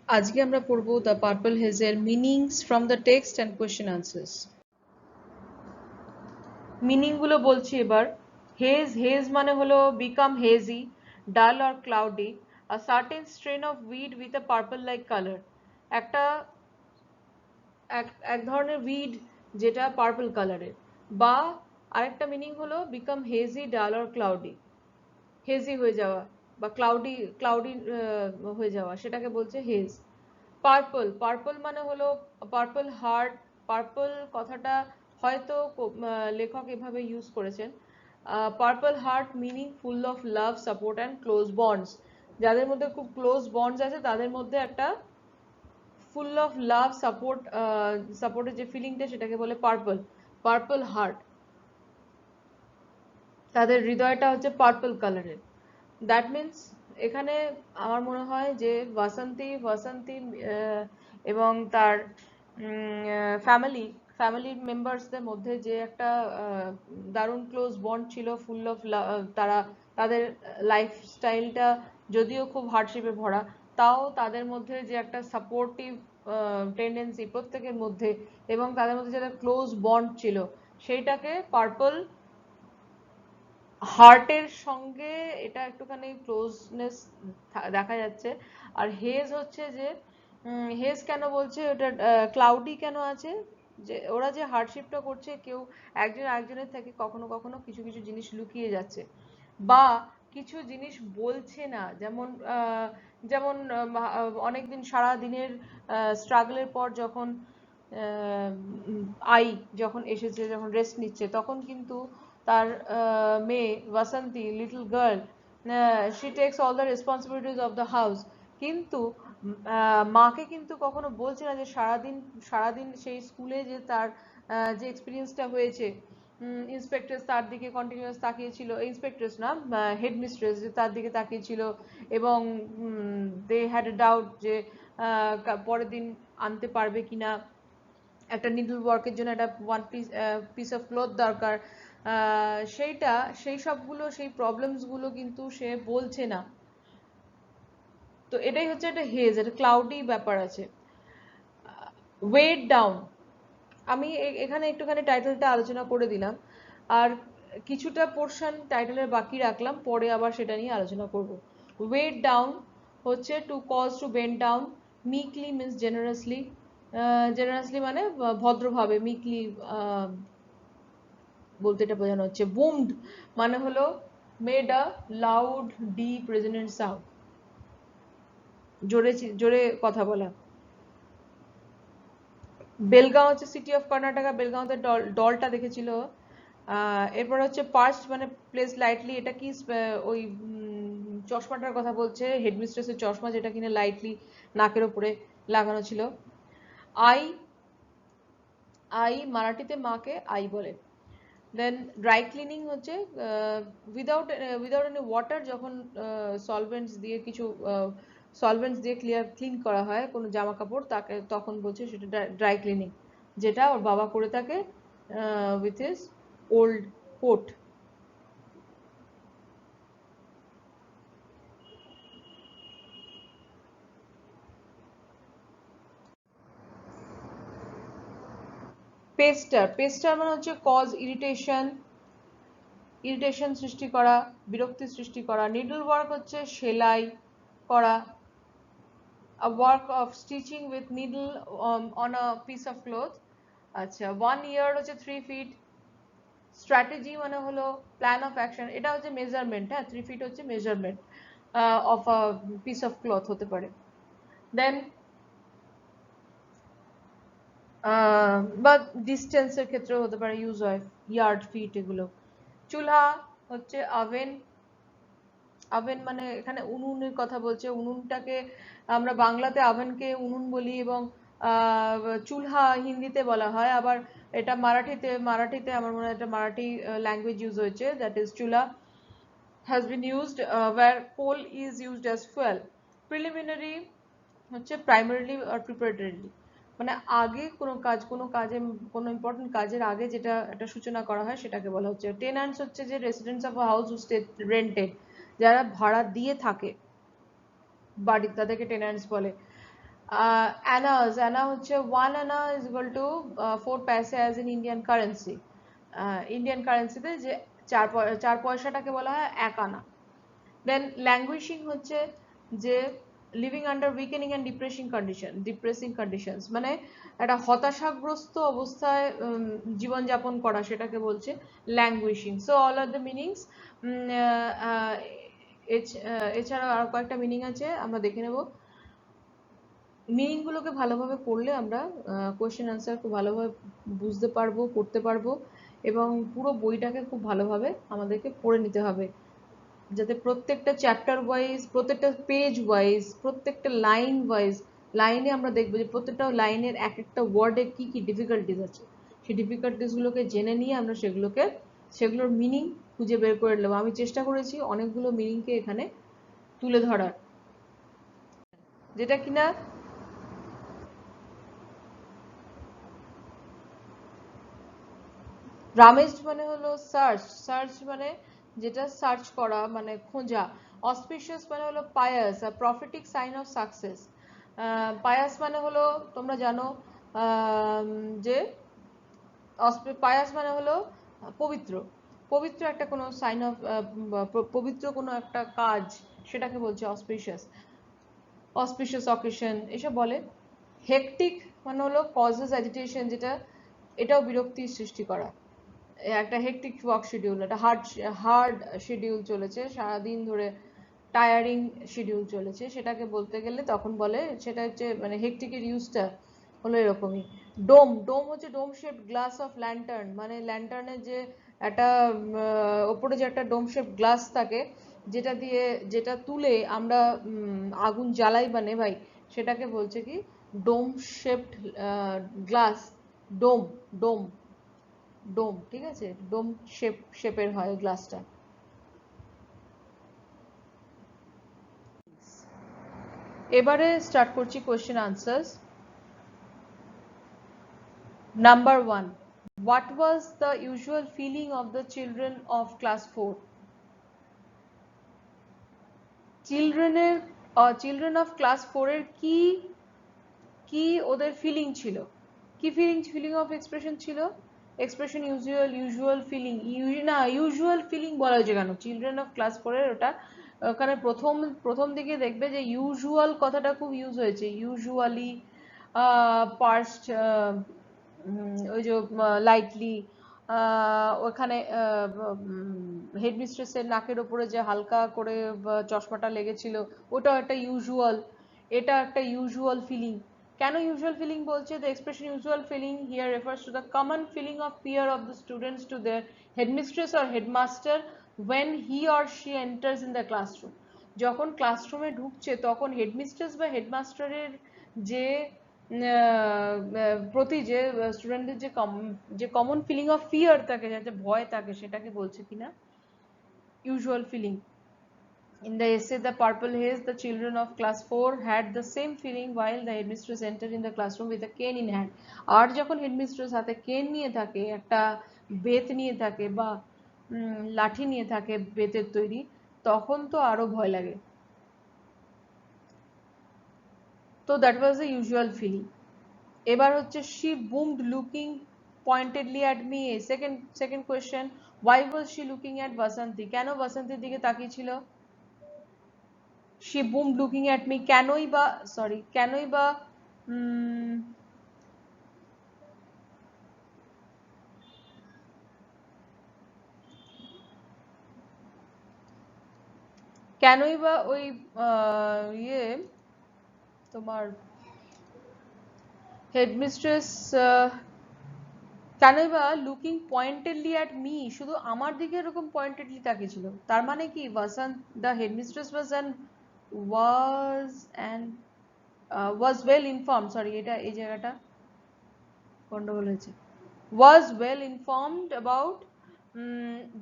আজকে আমরা পড়ব দ্য পার্পল হেজের meanings from the text and question answers. Meaning গুলো বলছি এবার। হেজ মানে হলো বিকাম হেজি, ডাল or cloudy, a certain strain of weed with a purple like colour. একটা এক ধরনের উইড যেটা পার্পল কালারের। বা আরেকটা মিনিং হলো বিকাম হেজি, ডাল অর ক্লাউডি, হেজি হয়ে যাওয়া বা ক্লাউডি ক্লাউডি হয়ে যাওয়া, সেটাকে বলছে হেজ। পার্পল, পার্পল মানে হলো পার্পল হার্ট। পার্পল কথাটা হয়তো লেখক এভাবে ইউজ করেছেন। Purple heart meaning full of love, support and close bonds. যাদের মধ্যে খুব ক্লোজ বন্ডস আছে তাদের মধ্যে একটা ফুল অফ লাভ, সাপোর্টের যে ফিলিংটা সেটাকে বলে পার্পল, পার্পল হার্ট। তাদের হৃদয়টা হচ্ছে পার্পল কালারের। দ্যাট মিনস এখানে আমার মনে হয় যে বাসন্তী এবং তার ফ্যামিলির মেম্বার্সদের মধ্যে যে একটা দারুণ ক্লোজ বন্ড ছিল, ফুল অফ তারা তাদের লাইফস্টাইলটা যদিও খুব হার্ডশিপে ভরা, তাও তাদের মধ্যে যে একটা সাপোর্টিভ টেন্ডেন্সি প্রত্যেকের মধ্যে, এবং তাদের মধ্যে যে একটা ক্লোজ বন্ড ছিল, সেইটাকে পার্পল হার্টের সঙ্গে এটা একটুখানি ক্লোজনেস দেখা যাচ্ছে। আর হেজ হচ্ছে যে হেজ কেন বলছে ওটা, ক্লাউডি কেন আছে, যে ওরা যে হার্ডশিপটা করছে কেউ একজন আরেকজনের থেকে কখনো কখনো কিছু কিছু জিনিস লুকিয়ে যাচ্ছে, বা কিছু জিনিস বলছে না। যেমন যেমন অনেকদিন সারা দিনের স্ট্রাগলের পর যখন আই যখন এসেছে, যখন রেস্ট নিচ্ছে, তখন কিন্তু তার মেয়ে Basanti, little girl, she takes all the responsibilities of the house. কিন্তু মাকে কিন্তু কখনো বলছে না যে সারাদিন সারাদিন সেই স্কুলে যে তার যে এক্সপিরিয়েন্সটা হয়েছে, ইন্সপেক্টর তার দিকে কন্টিনিউয়াস তাকিয়েছিল, ইন্সপেক্টরস না, হেডমিস্ট্রেস যে তার দিকে তাকিয়েছিল, এবং দে হ্যাড এ ডাউট যে পরের দিন আনতে পারবে কিনা, একটা নিডল ওয়ার্কের জন্য একটা পিস অফ ক্লথ দরকার, সেইটা সেই সবগুলো সেই প্রবলেমসগুলো কিন্তু সে বলছে না। তো এটাই হচ্ছে একটা হেজ, একটা ক্লাউডি ব্যাপার আছে। ওয়েট ডাউন, আমি এখানে একটুখানি টাইটেলটা আলোচনা করে দিলাম, আর কিছুটা পোর্শন টাইটেলের বাকি রাখলাম, পরে আবার সেটা নিয়ে আলোচনা করব। ওয়েট ডাউন হচ্ছে to cause to bend down, meekly means generously, generously মানে ভদ্রভাবে, মিকলি বলতে এটা বোঝানো হচ্ছে। বুমড মানে হলো made a loud deep resonant sound, জোরে জোরে কথা বলা। বেলগাঁও হচ্ছে সিটি অফ কর্ণাটকা, বেলগাঁওতে ডলটা দেখেছিল। এরপর হচ্ছে পার্সড মানে প্লেস লাইটলি, এটা কি ওই চশমাটার কথা বলছে, হেডমিস্ট্রেসের চশমা যেটা কিনা লাইটলি নাকের ওপরে লাগানো ছিল। আই, মারাঠিতে মাকে আই বলে। দেন ড্রাই ক্লিনিং হচ্ছে উইদাউট এনি ওয়াটার, যখন সলভেন্টস দিয়ে কিছু সলভেন্টস দিয়ে ক্লিন করা হয় কোনো জামা কাপড়, তাকে তখন বলছে সেটা ড্রাই ক্লিনিং, যেটা ওর বাবা করে থাকে with his old coat. Pester মানে হচ্ছে কজ ইরিটেশন সৃষ্টি করা, বিরক্তি সৃষ্টি করা। নিডল ওয়ার্ক হচ্ছে সেলাই করা, a work of stitching with needle on a piece of cloth. আচ্ছা, 1 year হচ্ছে 3 feet। স্ট্র্যাটেজি মানে হলো প্ল্যান অফ অ্যাকশন, এটা হচ্ছে মেজারমেন্ট। হ্যাঁ, 3 feet হচ্ছে measurement of a piece of cloth হতে পারে। দেন বা ডিস্টেন্সের ক্ষেত্রেও হতে পারে, ইউজ হয় ইয়ার্ড, ফিট এগুলো। চুলহা হচ্ছে ওভেন, ওভেন মানে এখানে উনুনের কথা বলছে। উনুনটাকে আমরা বাংলাতে ওভেনকে উনুন বলি, এবং চুলহা হিন্দিতে বলা হয়। আবার এটা মারাঠিতে আমার মনে হয় এটা মারাঠি ল্যাঙ্গুয়েজ ইউজ হয়েছে, দ্যাট ইজ চুলা has been used where coal is used as fuel. Preliminary হচ্ছে primarily or preparatorily, মানে আগে কোনো কাজে কোনো ইম্পর্টেন্ট কাজের আগে যেটা একটা সূচনা করা হয় সেটাকে বলা হচ্ছে। টেন্যান্টস হচ্ছে যে residents of a house who stay rented, যারা ভাড়া দিয়ে থাকে বাড়ি, তাদেরকে টেন্যান্টস বলে। আনা হচ্ছে 1 আনা ইজ ইকুয়াল টু 4 পয়সা as in Indian currency. Indian কারেন্সিতে যে 4 পয়সাটাকে বলা হয় 1 আনা। দেন ল্যাঙ্গুইশিং হচ্ছে যে living under weakening and depressing conditions, মানে একটা হতাশাগ্রস্ত অবস্থায় জীবনযাপন করা, সেটাকে বলছে languishing. So all are the meanings. এছাড়াও আরো কয়েকটা মিনিং আছে, আমরা দেখে নেব। মিনিংগুলোকে ভালোভাবে পড়লে আমরা কোয়েশ্চেন আনসার খুব ভালোভাবে বুঝতে পারবো, করতে পারবো, এবং পুরো বইটাকে খুব ভালোভাবে আমাদেরকে পড়ে নিতে হবে, যাতে প্রত্যেকটা চ্যাপ্টার ওয়াইজ, প্রত্যেকটা পেজ ওয়াইজ, প্রত্যেকটা লাইন ওয়াইজ, লাইনে আমরা দেখবো যে প্রত্যেকটা লাইনের এক একটা ওয়ার্ডে কি কি ডিফিকাল্টিস আছে, সেই ডিফিকাল্টিসগুলোকে জেনে নিয়ে আমরা সেগুলোর মিনিং খুঁজে বের করে নেবো। আমি চেষ্টা করেছি অনেকগুলো মিনিংকে এখানে তুলে ধরার, যেটা কিনা রামেজ মানে হলো সার্চ মানে যেটা সার্চ করা, মানে খোঁজা। অসপিশিয়াস মানে হলো পায়াস, আর prophetic sign of success. Pious মানে হলো, তোমরা জানো যে পায়াস মানে হলো পবিত্র, পবিত্র একটা কোনো সাইন অফ, পবিত্র কোনো একটা কাজ, সেটাকে বলছে অসপিশিয়াস অকেশন এসব বলে। হেকটিক মানে হলো কজেস অ্যাজিটেশন, যেটা এটাও বিরক্তির সৃষ্টি করা। একটা হেকটিক ওয়ার্ক শিডিউল, একটা হার্ড শিডিউল চলেছে সারাদিন ধরে, টায়ারিং শিডিউল চলেছে, সেটাকে বলতে গেলে তখন বলে, সেটা হচ্ছে মানে হেকটিকের ইউজটা হলো এরকমই। ডোম হচ্ছে dome shape glass of lantern, মানে ল্যান্টার্নের যে একটা ওপরে যে একটা ডোম শেপ গ্লাস থাকে, যেটা তুলে আমরা আগুন জ্বালাই বা নেভাই, সেটাকে বলছে কি ডোম শেপড গ্লাস। ডোম ডোম ডোম ঠিক আছে, ডোম শেপের হয় গ্লাসটা। এবারে স্টার্ট করছি question answers. Number 1, what was the usual feeling of the children of class 4? Children of class 4 এর কি কি ওদের ফিলিং ছিল, কি ফিলিং অফ এক্সপ্রেশন ছিল? এক্সপ্রেশন ইউজুয়াল ফিলিং, না ইউজুয়াল ফিলিং বলা হয়েছে কেন? চিলড্রেন অফ ক্লাস 4 এর ওটা ওখানে প্রথম দিকে দেখবে যে ইউজুয়াল কথাটা খুব ইউজ হয়েছে, ইউজুয়ালি, পার্সড, ওই যে লাইটলি, ওখানে হেডমিস্ট্রেসের নাকের ওপরে যে হালকা করে চশমাটা লেগেছিল, ওটাও একটা ইউজুয়াল, এটা একটা ইউজুয়াল ফিলিং। কেন ইউজুয়াল ফিলিং বলছে? The expression usual feeling here refers to the common feeling of fear of the students to their headmistress or headmaster when he or she enters in the classroom। যখন ক্লাসরুমে ঢুকছে তখন headmistress বা হেডমাস্টারের যে প্রতি যে স্টুডেন্টদের যে কমন ফিলিং অফ ফিয়ার থাকে, যাতে ভয় থাকে, সেটাকে বলছে কিনা usual feeling. In the essay The Purple Haze, the children of class 4 had the same feeling while the headmistress entered in the classroom with a cane in hand। আর যখন headmistress হাতে কেন নিয়ে থাকে, একটা বেত নিয়ে থাকে বা লাঠি নিয়ে থাকে বেতের তৈরি, তখন তো আরো ভয় লাগে। তো that was the usual feeling. এবার হচ্ছে she boomed looking pointedly at me। Second question, why was she looking at Basanti? কেন বাসন্তীর দিকে তাকিয়ে ছিল? she boomed looking at me, কেনই বা ওই ইয়ে তোমার হেডমিস্ট্রেস কেনই বা লুকিং পয়েন্টেডলি অ্যাট মি, শুধু আমার দিকে এরকম পয়েন্টেডলি তাকিয়েছিল, তার মানে কি Basant, the headmistress was well informed, sorry এটা এই জায়গাটা গন্ডগোল হয়েছে, was well informed about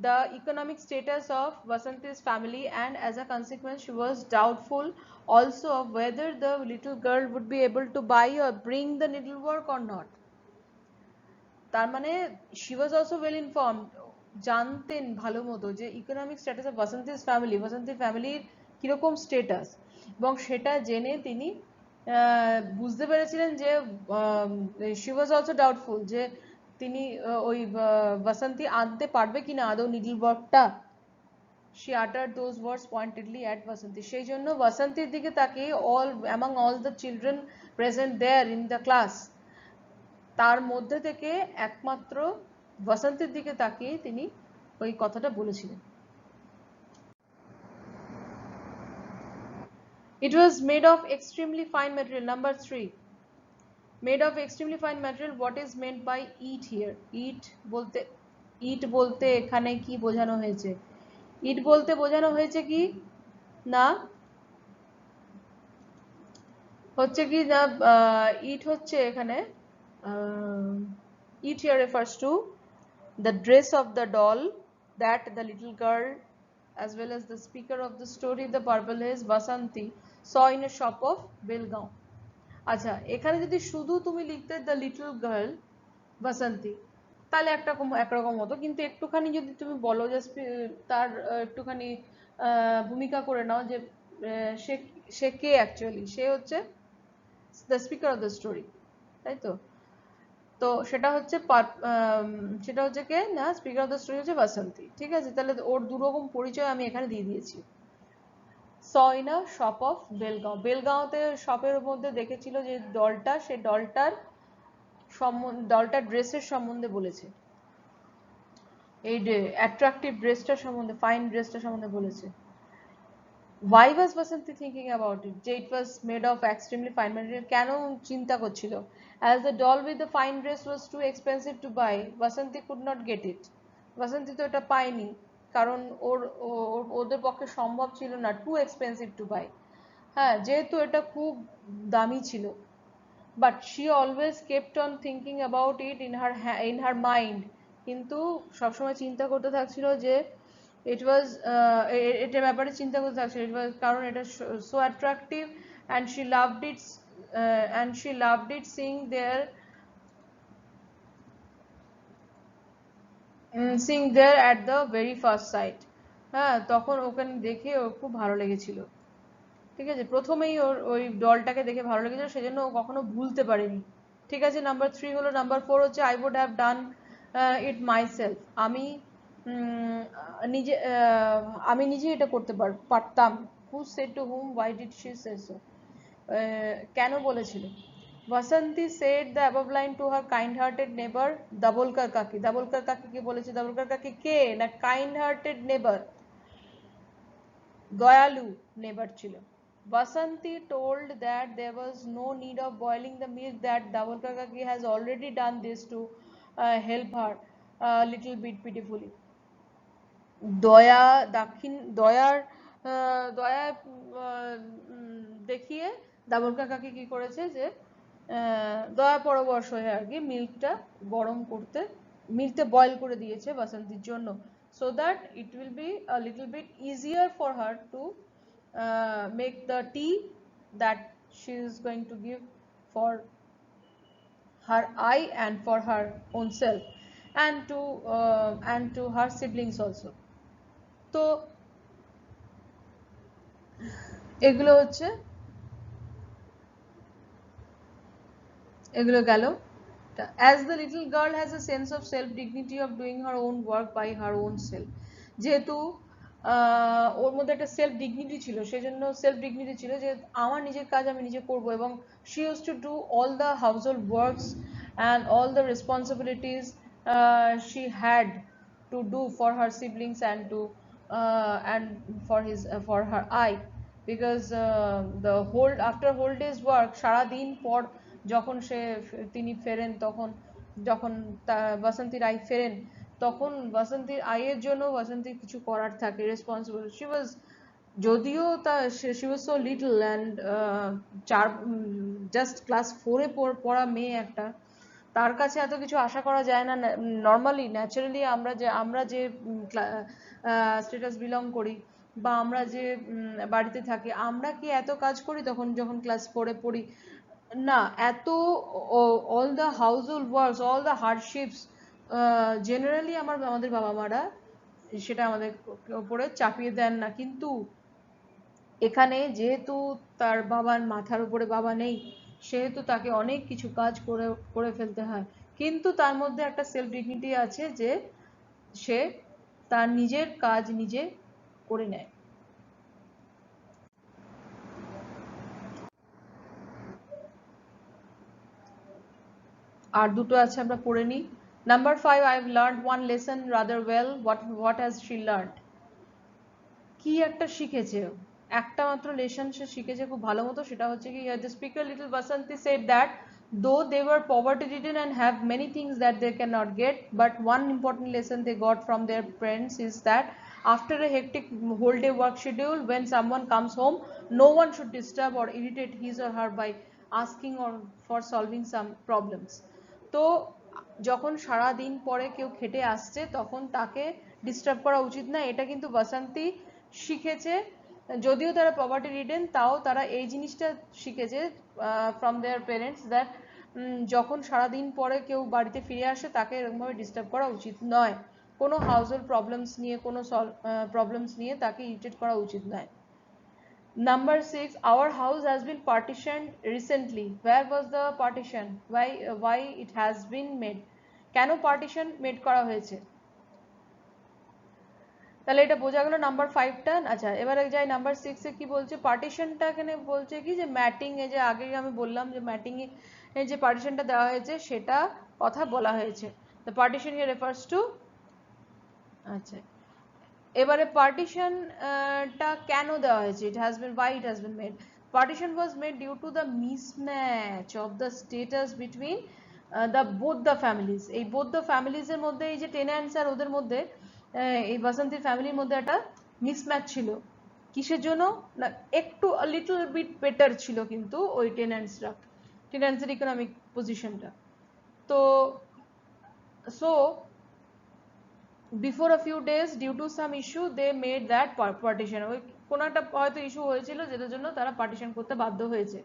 the economic status of Vasanti's family, and as a consequence she was doubtful also of whether the little girl would be able to buy or bring the needlework or not। তার মানে she was also well informed, জানতেন ভালো মতো যে economic status of বাসন্তির ফ্যামিলির কিরকম status, এবং সেটা জেনে তিনি বুঝতে পেরেছিলেন যে শি ওয়াজ অলসো ডাউটফুল যে তিনি ওই বাসন্তী আনতে পারবে কিনা আদৌ নিডল ওয়ার্কটা। She uttered those words pointedly at Vasanti. সেই জন্য বাসন্তীর দিকে তাকিয়ে among all the children present there in the class, তার মধ্যে থেকে একমাত্র বাসন্তীর দিকে তাকিয়ে তিনি ওই কথাটা বলেছিলেন। It was made of extremely fine material. Number 3. Made of extremely fine material. What is meant by eat here? Eat বলতে এখানে কি বোঝানো হয়েছে? ইট বলতে বোঝানো হয়েছে কি না হচ্ছে কি না ইট হচ্ছে এখানে ইট here refers to the dress of the doll that the little girl as well as the speaker of the story the Purple Haze Vasanti saw in a shop of Belgaum. আচ্ছা, এখানে যদি শুধু তুমি লিখতে the little girl Vasanti তাহলে একরকম হতো, কিন্তু একটুখানি যদি তুমি বলো যে তার একটুখানি ভূমিকা করে নাও যে সে কে অ্যাকচুয়ালি, সে হচ্ছে the speaker of the story, তাই তো? তো সেটা হচ্ছে কে না, স্পিকার অফ দ্য স্টোরি হচ্ছে বাসন্তী। ঠিক আছে, তাহলে ওর দুরকম পরিচয় আমি এখানে দিয়ে দিয়েছি। Saw in a shop of Belgaum, বেলগাঁওতে শপের মধ্যে দেখেছিল যে ডলটা, সে ডলটার ড্রেসের সম্বন্ধে বলেছে, এই অ্যাট্রাকটিভ ড্রেসটার সম্বন্ধে, ফাইন ড্রেসটার সম্বন্ধে বলেছে। Why was Vasanti thinking about it? যে it was made of extremely fine material, কেন চিন্তা করছিল? As the doll with the fine dress was too expensive to buy, Vasanti could not get it. Vasanti তো এটা পায়নি কারণ ওদের পক্ষে সম্ভব ছিল না, too expensive to buy, হ্যাঁ, যেহেতু এটা খুব দামি ছিল। But she always kept on thinking about it in her mind, কিন্তু সবসময় চিন্তা করতে থাকছিল যে এটার ব্যাপারে চিন্তা করতে থাকছিল, কারণ এটা so attractive and she loved it seeing there at the very first sight. হ্যাঁ, তখন ওখানে দেখে ওর খুব ভালো লেগেছিল। ঠিক আছে, প্রথমেই ওই ডলটাকে দেখে ভালো লেগেছিল, সেজন্য ও কখনো ভুলতে পারেনি। ঠিক আছে, নাম্বার 3 হলো। নাম্বার 4 হচ্ছে I would have done it myself. আমি নিজে এটা করতে পারতাম। Who said to whom? Why did she say so? কেন বলেছিল? Vasanti said the above line to her kind-hearted neighbor Dabolkar Kaki. Dabolkar Kaki কে বলেছে? Dabolkar Kaki কে না kind-hearted neighbor, দয়ালু নেবার ছিল। Vasanti told that there was no need of boiling the milk, that Dabolkar Kaki has already done this to help her a little bit pitifully. দয়ার দেখিয়ে দাবলকার কাকি কি করেছে যে দয়া পরবশ হয়ে আর কি মিল্কটা বয়েল করে দিয়েছে বাসন্তীর জন্য, so that it will be a little bit easier for her to make the tea that she is going to give for her eye and for her own self and to her siblings also. তো এগুলো গেল। As the little girl has a sense of self dignity of doing her own work by her own self, যেহেতু ওর মধ্যে একটা self dignity ছিল, সেজন্য self dignity ছিল যে আমার নিজের কাজ আমি নিজে করব, এবং she used to do all the household works and all the responsibilities she had to do for her siblings and for her eye, because after whole day's work, সারা দিন পর যখন তিনি ফেরেন, যখন বাসন্তীর আই ফেরেন, তখন বাসন্তীর আয়ের জন্য বাসন্তীর কিছু করার থাকে, রেসপন্সিবল। যদিও she was so little and just class 4-এ পড়া মেয়ে একটা, তার কাছে এত কিছু আশা করা যায় না। নর্মালি ন্যাচারালি আমরা যে স্ট্যাটাস বিলং করি বা আমরা যে বাড়িতে থাকি, আমরা কি এত কাজ করি যখন ক্লাস 4-এ পড়ি? না, এত all the household works, all the hardships generally আমাদের বাবা মারা সেটা আমাদের উপরে চাপিয়ে দেন না, কিন্তু এখানে যেহেতু তার বাবার মাথার উপরে বাবা নেই, সেহেতু তাকে অনেক কিছু কাজ করে ফেলতে হয়, কিন্তু তার মধ্যে একটা সেলফ ডিগনিটি আছে যে সে তার নিজের কাজ নিজে করে নেয়। আর দুটো আছে, আমরা পড়ে নিই। Number 5, I have learned one lesson rather well. What has she learned? কি একটা শিখেছে, একটা মাত্র লেসন সে শিখেছে খুব ভালো মতো, সেটা হচ্ছে কি, the speaker little Vasanti said that though they were poverty ridden and have many things that they cannot get, but one important lesson they got from their parents is that after a hectic whole day work schedule, when someone comes home, no one should disturb or irritate his or her by asking or for solving some problems. তো যখন সারা দিন পরে কেউ খেটে আসছে তখন তাকে disturb করা উচিত না, এটা কিন্তু বাসন্তী শিখেছে। যদিও তারা পভার্টি রিডেন, তাও তারা এই জিনিসটা শিখেছে ফ্রম দেয়ার পেরেন্টস, দ্যাট যখন সারাদিন পরে কেউ বাড়িতে ফিরে আসে তাকে এরকমভাবে ডিস্টার্ব করা উচিত নয়, কোনো হাউসহোল্ড প্রবলেমস নিয়ে, কোনো প্রবলেমস নিয়ে তাকে ইরিটেট করা উচিত নয়। Number 6, our house has been partitioned recently. Where was the partition? Why it has been made? কেন পার্টিশন মেড করা হয়েছে? তাহলে এটা বোঝা গেল নাম্বার 5টা। আচ্ছা, এবারে যাই নাম্বার 6 এ কি বলছে। পার্টিশনটা এখানে বলছে কি যে ম্যাটিং, এ যে আগে আমি বললাম যে ম্যাটিং এ যে পার্টিশনটা দেওয়া হয়েছে সেটা কথা বলা হয়েছে। The partition here refers two, আচ্ছা এবারে পার্টিশনটা কেন দেওয়া হয়েছে, it has been, why it has been made. Partition was made due to the mismatch of the status between both the families. এই both the families এর মধ্যে, এই যে টেন্যান্টস আর ওদের মধ্যে, এই বাসন্তীর ফ্যামিলির মধ্যে একটা মিসম্যাচ ছিল। কিসের জন্য না, একটু লিটল বিট বেটার ছিল কিন্তু ওই টেন্যান্টসের ইকোনমিক পজিশনটা। তো so before a few days, due to some issue, they made that partition. ওই কোনো একটা হয়তো ইস্যু হয়েছিল যেটার জন্য তারা পার্টিশন করতে বাধ্য হয়েছে।